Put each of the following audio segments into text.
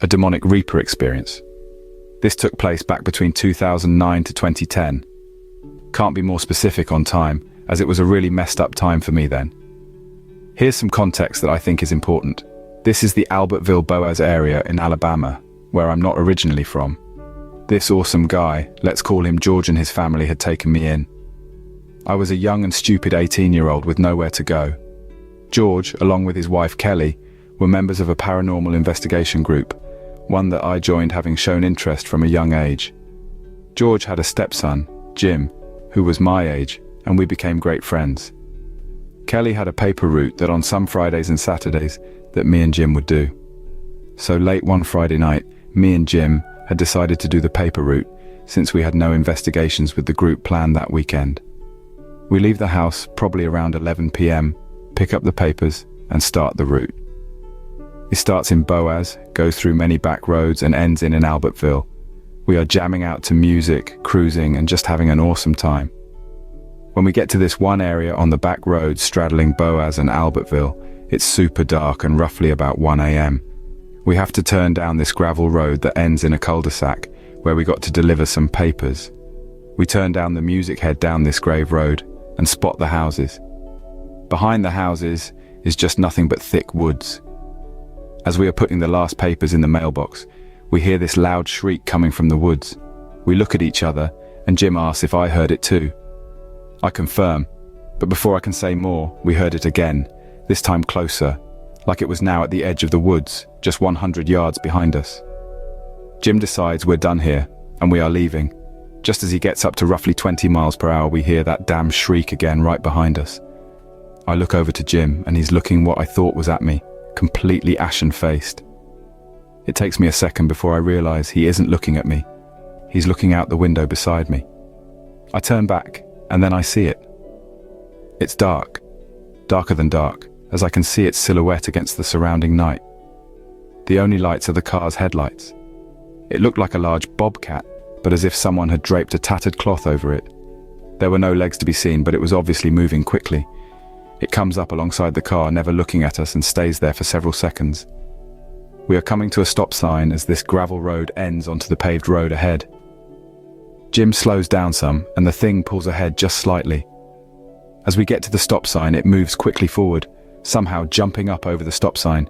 a demonic reaper experience. This took place back between 2009 to 2010. Can't be more specific on time, as it was a really messed up time for me then. Here's some context that I think is important. This is the Albertville Boaz area in Alabama, where I'm not originally from. This awesome guy, let's call him George, and his family had taken me in. I was a young and stupid 18-year-old with nowhere to go. George, along with his wife Kelly, were members of a paranormal investigation group, one that I joined having shown interest from a young age. George had a stepson, Jim, who was my age, and we became great friends. Kelly had a paper route that on some Fridays and Saturdays that me and Jim would do. So late one Friday night, me and Jim had decided to do the paper route since we had no investigations with the group planned that weekend. We leave the house probably around 11 p.m, pick up the papers and start the route. It starts in Boaz, goes through many back roads and ends in Albertville. We are jamming out to music, cruising and just having an awesome time. When we get to this one area on the back road straddling Boaz and Albertville, it's super dark and roughly about 1 a.m. We have to turn down this gravel road that ends in a cul-de-sac where we got to deliver some papers. We turn down the music, head down this grave road and spot the houses. Behind the houses is just nothing but thick woods. As we are putting the last papers in the mailbox, we hear this loud shriek coming from the woods. We look at each other and Jim asks if I heard it too. I confirm, but before I can say more, we heard it again, this time closer, like it was now at the edge of the woods, just 100 yards behind us. Jim decides we're done here, and we are leaving. Just as he gets up to roughly 20 miles per hour, we hear that damn shriek again right behind us. I look over to Jim, and he's looking what I thought was at me, completely ashen-faced. It takes me a second before I realize he isn't looking at me. He's looking out the window beside me. I turn back, and then I see it. It's dark, darker than dark, as I can see its silhouette against the surrounding night. The only lights are the car's headlights. It looked like a large bobcat, but as if someone had draped a tattered cloth over it. There were no legs to be seen, but it was obviously moving quickly. It comes up alongside the car, never looking at us, and stays there for several seconds. We are coming to a stop sign as this gravel road ends onto the paved road ahead. Jim slows down some, and the thing pulls ahead just slightly. As we get to the stop sign, it moves quickly forward, somehow jumping up over the stop sign.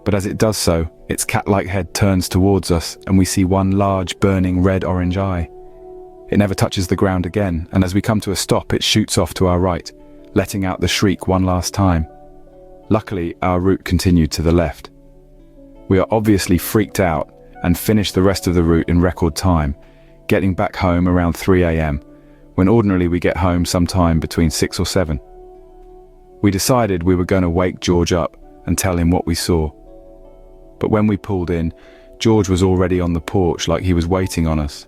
But as it does so, its cat-like head turns towards us, and we see one large, burning red-orange eye. It never touches the ground again, and as we come to a stop, it shoots off to our right, letting out the shriek one last time. Luckily, our route continued to the left. We are obviously freaked out and finish the rest of the route in record time, getting back home around 3 a.m, when ordinarily we get home sometime between 6 or 7. We decided we were going to wake George up and tell him what we saw. But when we pulled in, George was already on the porch like he was waiting on us.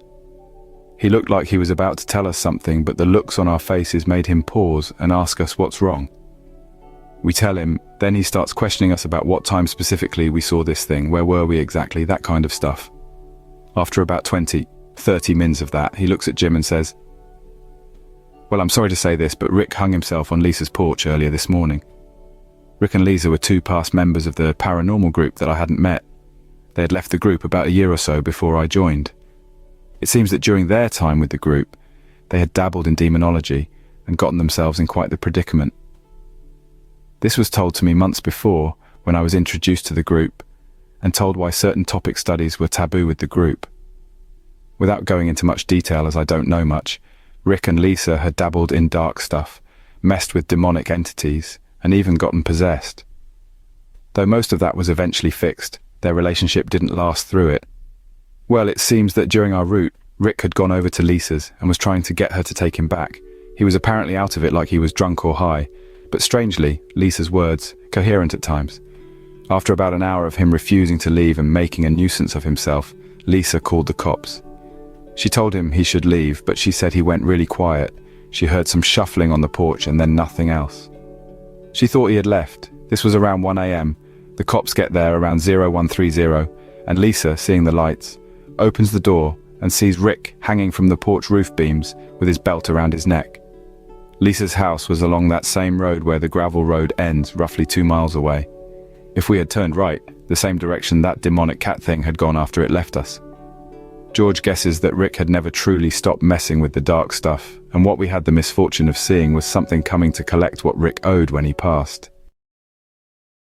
He looked like he was about to tell us something, but the looks on our faces made him pause and ask us what's wrong. We tell him, then he starts questioning us about what time specifically we saw this thing, where were we exactly, that kind of stuff. After about 20, 30 minutes of that, he looks at Jim and says, "Well, I'm sorry to say this, but Rick hung himself on Lisa's porch earlier this morning." Rick and Lisa were 2 past members of the paranormal group that I hadn't met. They had left the group about a year or so before I joined. It seems that during their time with the group, they had dabbled in demonology and gotten themselves in quite the predicament. This was told to me months before when I was introduced to the group and told why certain topic studies were taboo with the group. Without going into much detail, as I don't know much, Rick and Lisa had dabbled in dark stuff, messed with demonic entities, and even gotten possessed. Though most of that was eventually fixed, their relationship didn't last through it. Well, it seems that during our route, Rick had gone over to Lisa's and was trying to get her to take him back. He was apparently out of it, like he was drunk or high, but strangely, Lisa's words, coherent at times. After about an hour of him refusing to leave and making a nuisance of himself, Lisa called the cops. She told him he should leave, but she said he went really quiet. She heard some shuffling on the porch and then nothing else. She thought he had left. This was around 1 a.m. The cops get there around 0130, and Lisa, seeing the lights, opens the door and sees Rick hanging from the porch roof beams with his belt around his neck. Lisa's house was along that same road where the gravel road ends, roughly 2 miles away. If we had turned right, the same direction that demonic cat thing had gone after it left us. George guesses that Rick had never truly stopped messing with the dark stuff, and what we had the misfortune of seeing was something coming to collect what Rick owed when he passed.